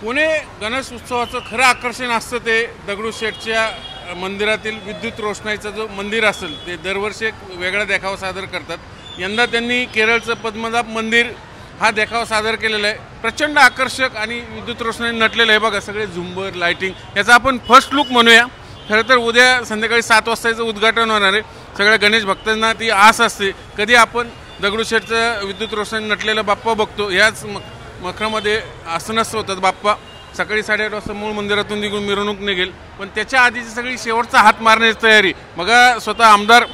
पुणे गणेश उत्सवाचं खरं आकर्षण असतं ते दगडूशेठच्या मंदिरातील विद्युत रोषणाईचं जो मंदिर असेल ते दरवर्षी एक वेगळा देखावा सादर करतात. यंदा त्यांनी केरळचं पद्मनाभ मंदिर हा देखावा सादर केलेला आहे. प्रचंड आकर्षक आणि विद्युत रोषणाई नटलेलं आहे बघा. सगळे झुंबर लाइटिंग याचा आपण फर्स्ट लुक म्हणूया. खरं तर उद्या संध्याकाळी 7 वाजताचं उद्घाटन होणार आहे. सगळ्या गणेश भक्तांना ती आस असते कधी आपण दगडूशेठचं विद्युत रोषणाई नटलेला बाप्पा बघतो. याच मखरामध्ये असं नसतं होतं. बाप्पा सकाळी 8:30 वाजता मूळ मंदिरातून निघून मिरवणूक निघेल, पण त्याच्या आधीची सगळी शेवटचा हात मारण्याची तयारी. मग स्वतः आमदार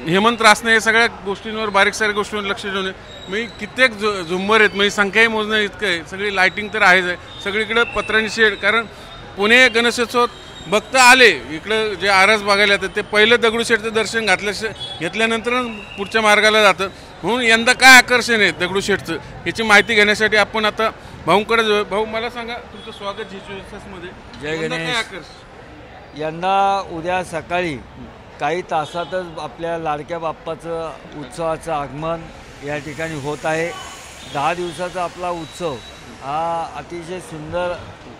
हेमंत रासने हे सगळ्या गोष्टींवर बारीक सारीक गोष्टींवर लक्ष देऊन मी कित्येक झुंबर आहेत, म्हणजे संख्याही मोजणं इतकं आहे. सगळी लायटिंग तर आहेच आहे. सगळीकडे पत्रांनी शेड, कारण पुणे गणेशोत्सव भक्त आले इकडं जे आरस बघायला येतात ते पहिलं दगडूशेठचं दर्शन घेतल्यानंतर पुढच्या मार्गाला जातं. म्हणून यंदा काय आकर्षण आहे दगडूशेठचं याची माहिती घेण्यासाठी आपण आता भाऊंकडे जाऊ. भाऊ, मला सांगा, तुमचं स्वागत मध्ये. जय गणेश. यंदा उद्या सकाळी काही तासातच आपल्या लाडक्या बाप्पाचं उत्सवाचं आगमन या ठिकाणी होत आहे. 10 दिवसाचा आपला उत्सव हा अतिशय सुंदर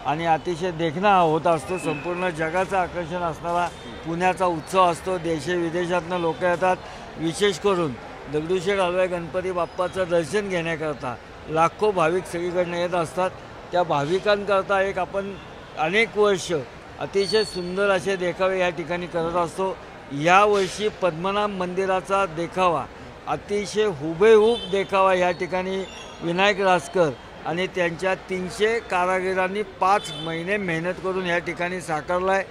आणि अतिशय देखणा होत असतो. संपूर्ण जगाचं आकर्षण असणारा पुण्याचा उत्सव असतो. देशविदेशातनं लोक येतात. विशेष करून दगडूशेठ हलवाई गणपती बाप्पाचं दर्शन घेण्याकरता लाखो भाविक सगळीकडनं येत असतात. त्या भाविकांकरता एक आपण अनेक वर्ष अतिशय सुंदर असे देखावे या ठिकाणी करत असतो. यावर्षी पद्मनाभ मंदिराचा देखावा अतिशय हुबेहूब देखावा या ठिकाणी विनायक रासकर आणि त्यांच्या 300 कारागिरांनी 5 महिने मेहनत करून या ठिकाणी साकारला आहे.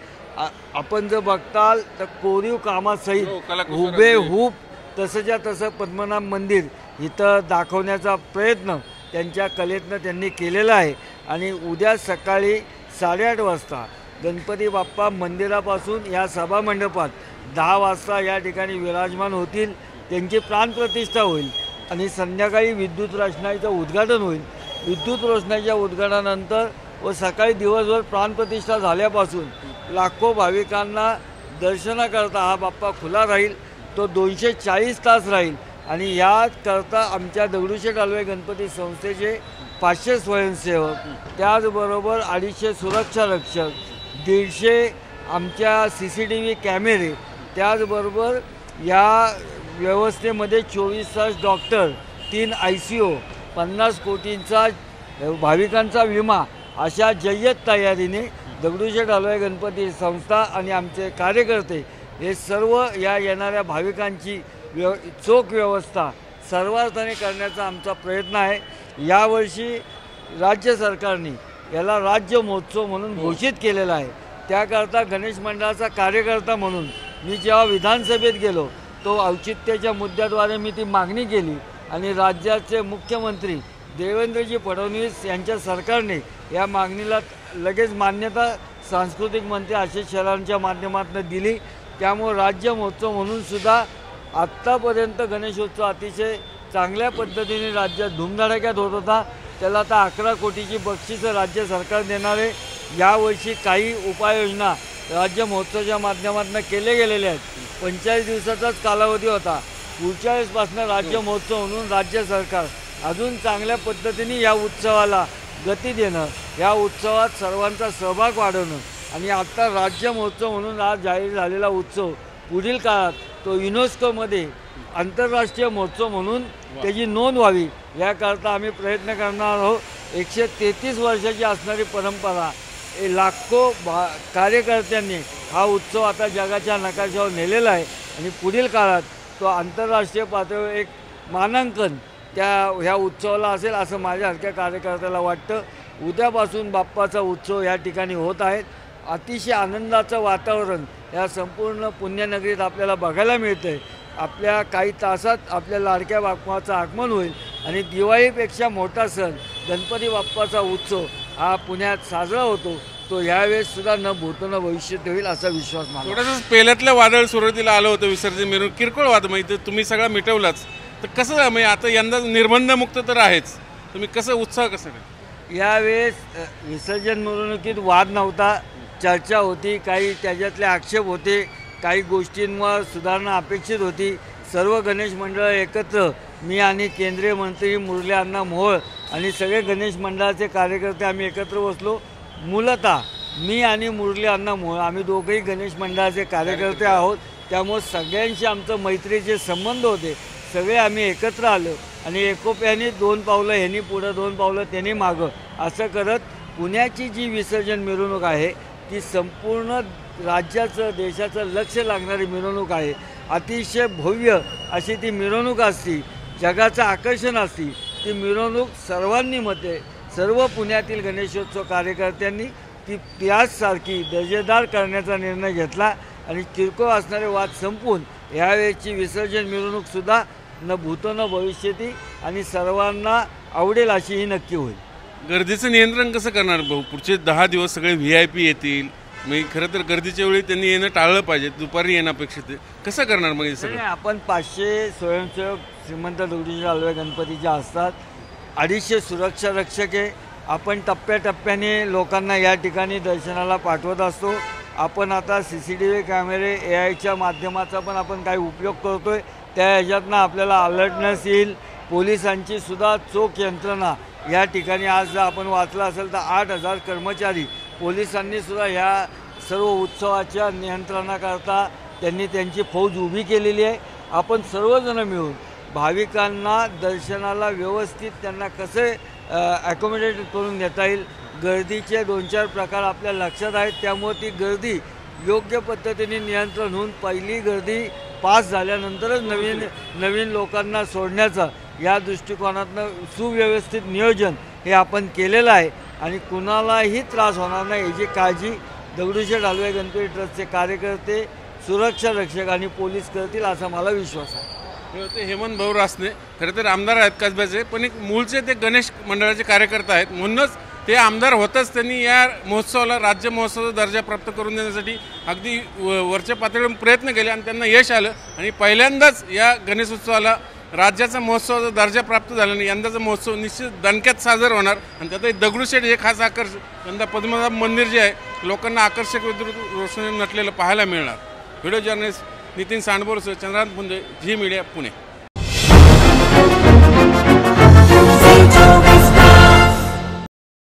आपण जर बघताल तर कोरीव कामासहित हुबेहूब तसंच्या तसं पद्मनाभ मंदिर इथं दाखवण्याचा प्रयत्न त्यांच्या कलेतनं त्यांनी केलेला आहे. आणि उद्या सकाळी 8:30 वाजता गणपती बाप्पा मंदिरापासून या सभामंडपात 10 वाजता या ठिकाणी विराजमान होतील. त्यांची प्राणप्रतिष्ठा होईल आणि संध्याकाळी विद्युत रोषणाईचं उद्घाटन होईल. विद्युत रोषणाईच्या उद्घाटनानंतर व सकाळी दिवसभर प्राणप्रतिष्ठा झाल्यापासून लाखो भाविकांना दर्शनाकरता हा बाप्पा खुला राहील. तो 240 तास राहील. आणि याकरता आमच्या दगडूशेठ हलवाई गणपती संस्थेचे 500 स्वयंसेवक, त्याचबरोबर 250 सुरक्षा रक्षक, 150 आमच्या CCTV कॅमेरे, त्याचबरोबर या व्यवस्थेमध्ये 24 तास डॉक्टर, 3 ICU, 50 कोटींचा भाविकांचा विमा, अशा जय्यत तयारीने दगडूशेठ हलवाई गणपती संस्था आणि आमचे कार्यकर्ते हे सर्व या येणाऱ्या भाविकांची चोख व्यवस्था सर्वार्थाने करण्याचा आमचा प्रयत्न आहे. यावर्षी राज्य सरकारने याला राज्य महोत्सव म्हणून घोषित केलेला आहे. त्याकरता गणेश मंडळाचा कार्यकर्ता म्हणून मी जेव्हा विधानसभेत गेलो तो औचित्याच्या मुद्द्याद्वारे मी ती मागणी केली आणि राज्याचे मुख्यमंत्री देवेंद्रजी फडणवीस यांच्या सरकारने या मागणीला लगेच मान्यता सांस्कृतिक मंत्री आशिष शेलारांच्या माध्यमातून दिली. त्यामुळे राज्य महोत्सव म्हणून सुद्धा आत्तापर्यंत गणेशोत्सव अतिशय चांगल्या पद्धतीने राज्यात धूमधडाक्यात होत होता. त्याला आता 11 कोटीची बक्षिसं राज्य सरकार देणार आहे. यावर्षी काही उपाययोजना राज्य महोत्सवाच्या माध्यमातून केले गेलेले आहेत. 45 दिवसाचाच कालावधी होता. पुढच्या वेळेसपासून राज्य महोत्सव म्हणून राज्य सरकार अजून चांगल्या पद्धतीने या उत्सवाला गती देणं, या उत्सवात सर्वांचा सहभाग वाढवणं आणि आत्ता राज्य महोत्सव म्हणून आज जाहीर झालेला उत्सव पुढील काळात तो युनेस्कोमध्ये आंतरराष्ट्रीय महोत्सव म्हणून त्याची नोंद व्हावी याकरता आम्ही प्रयत्न करणार आहोत. 133 वर्षाची असणारी परंपरा लाखो कार्यकर्त्यांनी हा उत्सव आता जगाच्या नकाशावर नेलेला आहे आणि पुढील काळात तो आंतरराष्ट्रीय पातळीवर एक मानांकन ह्या उत्सवाला असेल असं माझ्यासारख्या कार्यकर्त्याला वाटतं. उद्यापासून बाप्पाचा उत्सव या ठिकाणी होत आहे. अतिशय आनंदाचं वातावरण या संपूर्ण पुण्यनगरीत आपल्याला बघायला मिळतं आहे. आपल्या काही तासात आपल्या लाडक्या बाप्पाचं आगमन होईल आणि दिवाळीपेक्षा मोठा सण गणपती बाप्पाचा उत्सव हा पुण्यात साजरा होतो. तो यावेळेस सुद्धा न भूतो न भविष्यात होईल असा विश्वास मला. थोडंसं पहिल्यातलं वादळ सुरुवातीला आलं होतं विसर्जन मिरवणूक, किरकोळ वाद, माहिती तुम्ही सगळं मिटवलाच. तर कसं म्हणजे आता यंदा निर्बंधमुक्त तर आहेच, तुम्ही कसं उत्साह कसं काय? यावेळेस विसर्जन मिरवणुकीत वाद नव्हता, चर्चा होती, काही त्याच्यातले आक्षेप होते, काही गोष्टींवर सुधारणा अपेक्षित होती. सर्व गणेश मंडळ एकत्र मी आणि केंद्रीय मंत्री मुरली अण्णा मोहोळ आणि सगळे गणेश मंडळाचे कार्यकर्ते आम्ही एकत्र बसलो. मूलतः मी आणि मुरली अण्णा आम्ही दोघंही गणेश मंडळाचे कार्यकर्ते आहोत. त्यामुळे सगळ्यांशी आमचं मैत्रीचे संबंध होते. सगळे आम्ही एकत्र आलो आणि एकोप्याने 2 पावलं ह्यांनी पुढं 2 पावलं त्यांनी मागं असं करत पुण्याची जी विसर्जन मिरवणूक आहे ती संपूर्ण राज्याचं देशाचं लक्ष लागणारी मिरवणूक आहे. अतिशय भव्य अशी ती मिरवणूक असती, जगाचं आकर्षण असती. ती मिरवणूक सर्व पुण्यातील गणेशोत्सव कार्यकर्त्यांनी ती त्याचसारखी दर्जेदार करण्याचा निर्णय घेतला आणि किरकोळ असणारे वाद संपवून यावेळेची विसर्जन मिरवणूकसुद्धा न भूतो न भविष्यती आणि सर्वांना आवडेल अशी ही नक्की होईल. गर्दीचं नियंत्रण कसं करणार भाऊ? पुढचे 10 दिवस सगळे VIP येतील, मग खरं तर गर्दीच्या वेळी त्यांनी येणं टाळलं पाहिजे, दुपारी येण्यापेक्षा कसं करणार मग हे सगळं? आपण 500 स्वयंसेवक श्रीमंत दगडूशेठ हलवाई गणपतीच्या असतात, 250 सुरक्षा रक्षक आहे. आपण टप्प्याटप्प्याने लोकांना या ठिकाणी दर्शनाला पाठवत असतो. आपण आता CCTV कॅमेरे AIच्या माध्यमाचा पण आपण काही उपयोग करतो आहे. त्या ह्याच्यातनं आपल्याला अलर्टनेस येईल. पोलिसांची सुद्धा चोख यंत्रणा या ठिकाणी आज जर आपण वाचलं असेल तर 8,000 कर्मचारी पोलिसांनी सुद्धा ह्या सर्व उत्सवाच्या नियंत्रणाकरता त्यांनी त्यांची फौज उभी केलेली आहे. आपण सर्वजण मिळून भाविकांना दर्शनाला व्यवस्थित त्यांना कसे ॲकोमोडेट करून घेता येईल. गर्दीचे 2-4 प्रकार आपल्या लक्षात आहेत. त्यामुळे ती गर्दी योग्य पद्धतीने नियंत्रण होऊन पहिली गर्दी पास झाल्यानंतरच नवीन लोकांना सोडण्याचं या दृष्टिकोनातनं सुव्यवस्थित नियोजन हे आपण केलेलं आहे आणि कुणालाही त्रास होणार नाही याची काळजी दगडूशेठ हलवाई गणपती ट्रस्टचे कार्यकर्ते, सुरक्षा रक्षक आणि पोलीस करतील असा मला विश्वास आहे. ते हेमंत भाऊ रासने खरं तर आमदार आहेत कसब्याचे, पण एक मूळचे ते गणेश मंडळाचे कार्यकर्ते आहेत. म्हणूनच ते आमदार होतच त्यांनी या महोत्सवाला राज्य महोत्सवाचा दर्जा प्राप्त करून देण्यासाठी अगदी वरच्या पातळीवर प्रयत्न केले आणि त्यांना यश आलं. आणि पहिल्यांदाच या गणेशोत्सवाला राज्याचा महोत्सवाचा दर्जा प्राप्त झाल्याने यंदाचा महोत्सव निश्चित दणक्यात साजरा होणार. आणि त्यातही दगडूशेठ हे खास आकर्षण यंदा पद्मनाभ मंदिर जे आहे लोकांना आकर्षक विद्युत रोषणाने नटलेलं पाहायला मिळणार. व्हिडिओ जर्नलिस्ट नितीन सांडबोरसह चंद्रकांत पुंजे, झी मीडिया, पुणे.